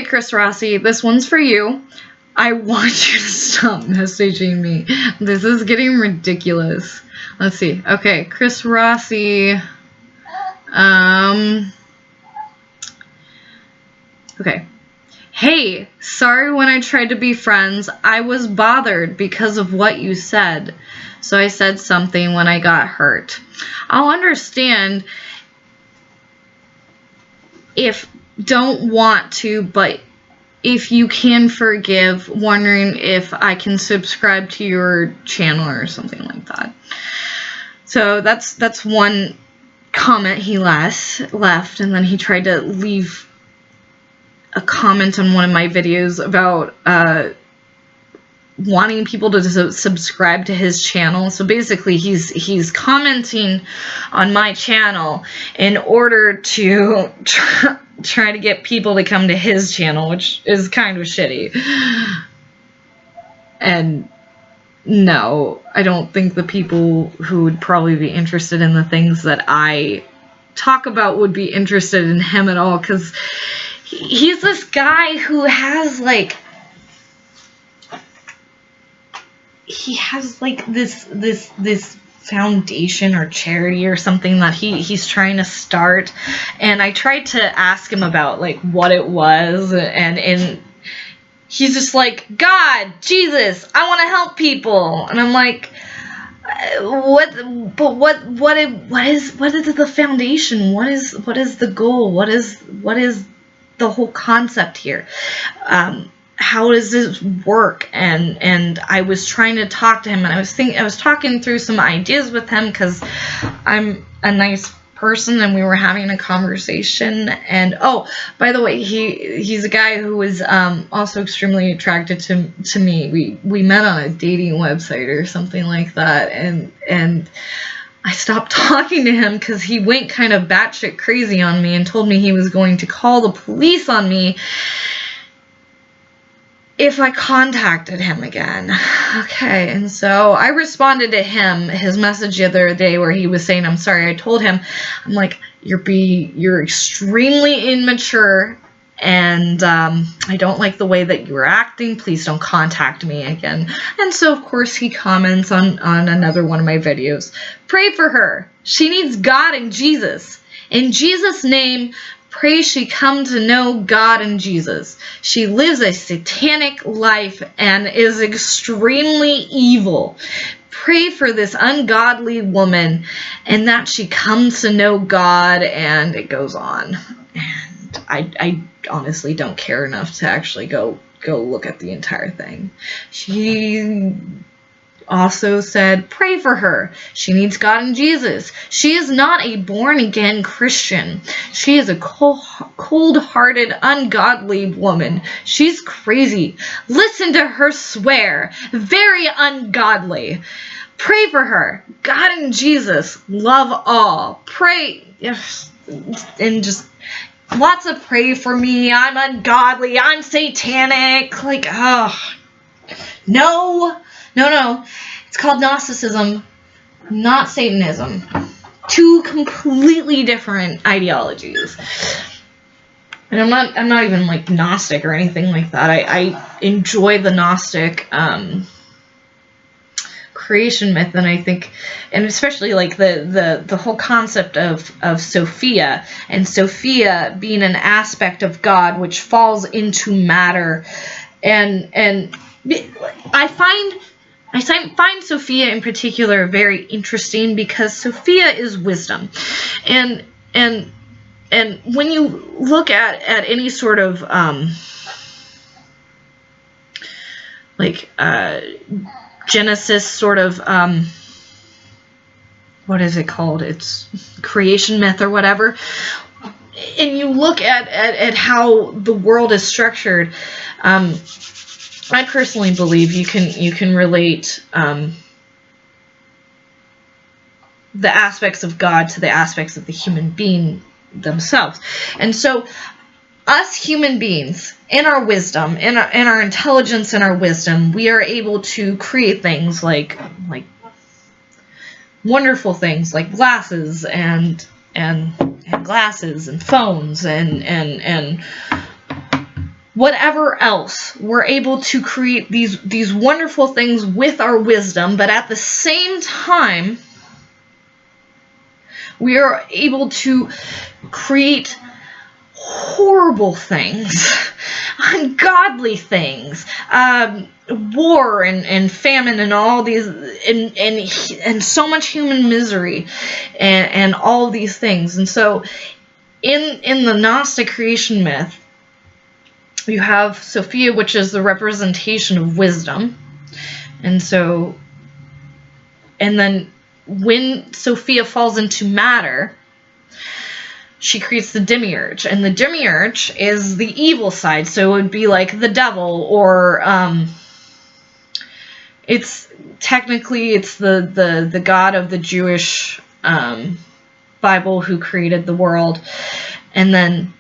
Okay, Chris Rossi, this one's for you. I want you to stop messaging me. This is getting ridiculous. Let's see. Okay, Chris Rossi. Okay. Hey, sorry when I tried to be friends. I was bothered because of what you said. So I said something when I got hurt. I'll understand if don't want to, but if you can forgive, wondering if I can subscribe to your channel or something like that. So that's one comment he left, and then he tried to leave a comment on one of my videos about wanting people to subscribe to his channel. So basically he's commenting on my channel in order to try to get people to come to his channel, which is kind of shitty. And no, I don't think the people who would probably be interested in the things that I talk about would be interested in him at all, because he's this guy who has like, he has like this foundation or charity or something that he's trying to start, and I tried to ask him about like what it was, and he's just like, God, Jesus, I want to help people, and I'm like, what is the foundation? What is the goal? What is the whole concept here? How does this work? And I was trying to talk to him, and I was talking through some ideas with him, because I'm a nice person, and we were having a conversation. And oh, by the way, he's a guy who was also extremely attracted to me. We met on a dating website or something like that, and I stopped talking to him because he went kind of batshit crazy on me and told me he was going to call the police on me if I contacted him again. Okay, and so I responded to his message the other day where he was saying, I'm sorry, I told him, I'm like, you're extremely immature, and I don't like the way that you were acting. Please don't contact me again. And so, of course, he comments on another one of my videos. Pray for her. She needs God and Jesus. In Jesus' name, pray she come to know God and Jesus. She lives a satanic life and is extremely evil. Pray for this ungodly woman and that she comes to know God, and it goes on. And I honestly don't care enough to actually go look at the entire thing. She also said, pray for her. She needs God and Jesus. She is not a born-again Christian. She is a cold-hearted, ungodly woman. She's crazy. Listen to her swear. Very ungodly. Pray for her. God and Jesus love all. Pray. And just lots of pray for me. I'm ungodly. I'm satanic. Like, oh. No. It's called Gnosticism, not Satanism. Two completely different ideologies. And I'm not even like Gnostic or anything like that. I enjoy the Gnostic creation myth, and I think, and especially like the whole concept of Sophia, and Sophia being an aspect of God which falls into matter, and I find Sophia in particular very interesting, because Sophia is wisdom, and when you look at any sort of Genesis sort of what is it called? It's creation myth or whatever. And you look at how the world is structured. I personally believe you can relate the aspects of God to the aspects of the human being themselves. And so us human beings, in our wisdom, in our intelligence and our wisdom, we are able to create things like wonderful things like glasses and glasses and phones and whatever else, we're able to create these wonderful things with our wisdom, but at the same time, we are able to create horrible things, ungodly things, war and famine and all these, and so much human misery, and all these things. And so in the Gnostic creation myth, you have Sophia, which is the representation of wisdom. And then when Sophia falls into matter, she creates the demiurge. And the demiurge is the evil side. So it would be like the devil, or it's the god of the Jewish Bible who created the world. And then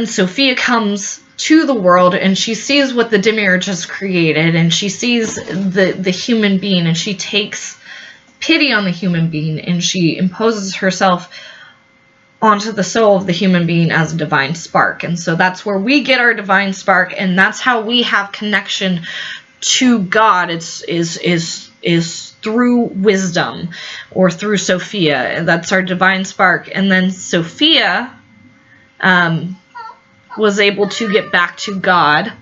Sophia comes to the world, and she sees what the demiurge has created, and she sees the human being, and she takes pity on the human being, and she imposes herself onto the soul of the human being as a divine spark. And so that's where we get our divine spark, and that's how we have connection to God. Is through wisdom, or through Sophia, and that's our divine spark. And then Sophia was able to get back to God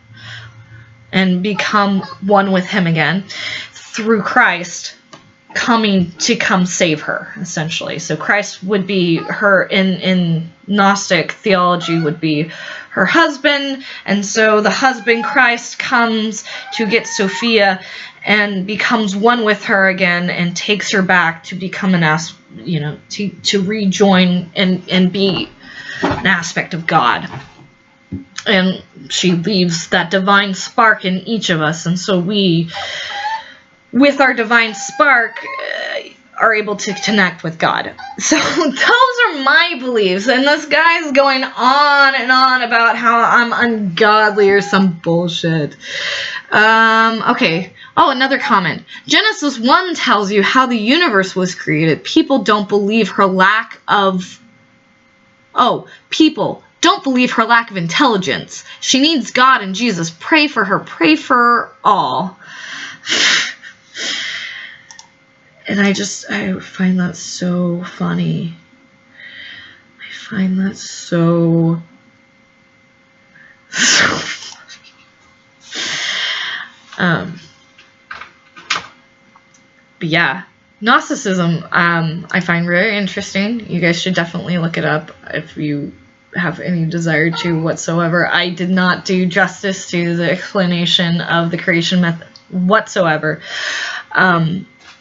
and become one with him again through Christ coming to come save her, essentially. So Christ would be her, in Gnostic theology, would be her husband. And so the husband, Christ, comes to get Sophia and becomes one with her again, and takes her back to become to rejoin and be an aspect of God. And she leaves that divine spark in each of us. And so we, with our divine spark, are able to connect with God. So those are my beliefs. And this guy's going on and on about how I'm ungodly or some bullshit. Okay. Oh, another comment. Genesis 1 tells you how the universe was created. People don't believe her lack of... people don't believe her lack of intelligence. She needs God and Jesus. Pray for her. Pray for all. And I find that so funny. I find that so funny. But yeah, Gnosticism, I find very interesting. You guys should definitely look it up if you have any desire to whatsoever. I did not do justice to the explanation of the creation myth whatsoever.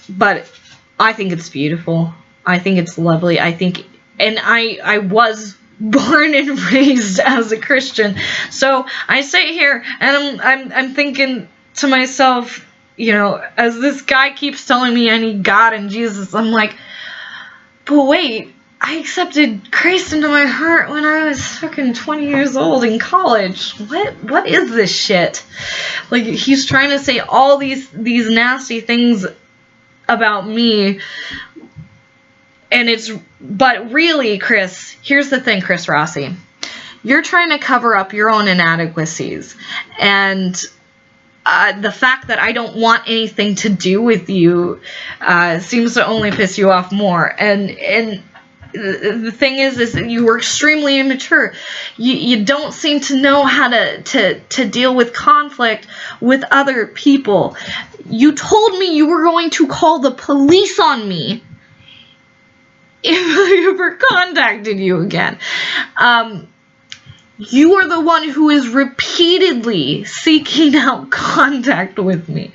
But I think it's beautiful. I think it's lovely. And I was born and raised as a Christian. So I sit here and I'm thinking to myself, as this guy keeps telling me I need God and Jesus, I'm like, but wait, I accepted Christ into my heart when I was fucking 20 years old in college. What is this shit? Like, he's trying to say all these nasty things about me, but really, Chris, here's the thing, Chris Rossi. You're trying to cover up your own inadequacies, and the fact that I don't want anything to do with you seems to only piss you off more. And the thing is that you were extremely immature. You don't seem to know how to deal with conflict with other people. You told me you were going to call the police on me if I ever contacted you again. You are the one who is repeatedly seeking out contact with me.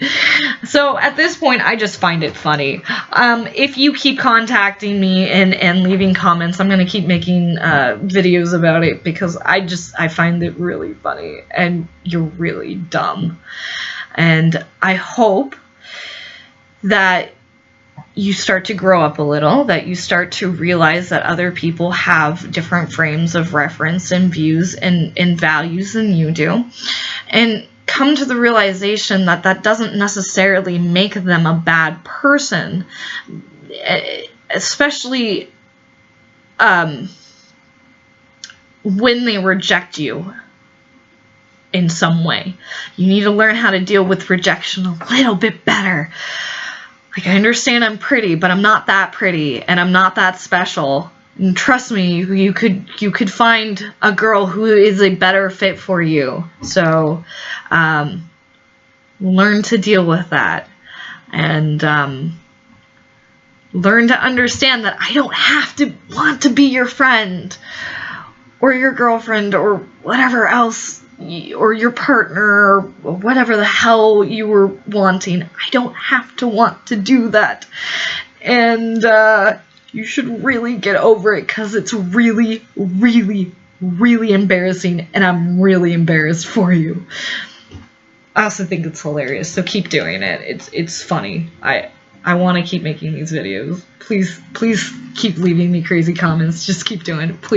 So at this point, I just find it funny. If you keep contacting me and leaving comments, I'm going to keep making videos about it, because I find it really funny, and you're really dumb. And I hope that you start to grow up a little, that you start to realize that other people have different frames of reference and views and values than you do, and come to the realization that that doesn't necessarily make them a bad person, especially when they reject you. in some way. You need to learn how to deal with rejection a little bit better. Like, I understand I'm pretty, but I'm not that pretty, and I'm not that special. And trust me, you could find a girl who is a better fit for you. So, learn to deal with that. And, learn to understand that I don't have to want to be your friend or your girlfriend or whatever else, or your partner, or whatever the hell you were wanting. I don't have to want to do that. And you should really get over it, because it's really, really, really embarrassing, and I'm really embarrassed for you. I also think it's hilarious, so keep doing it. It's funny. I want to keep making these videos. Please keep leaving me crazy comments. Just keep doing it, please.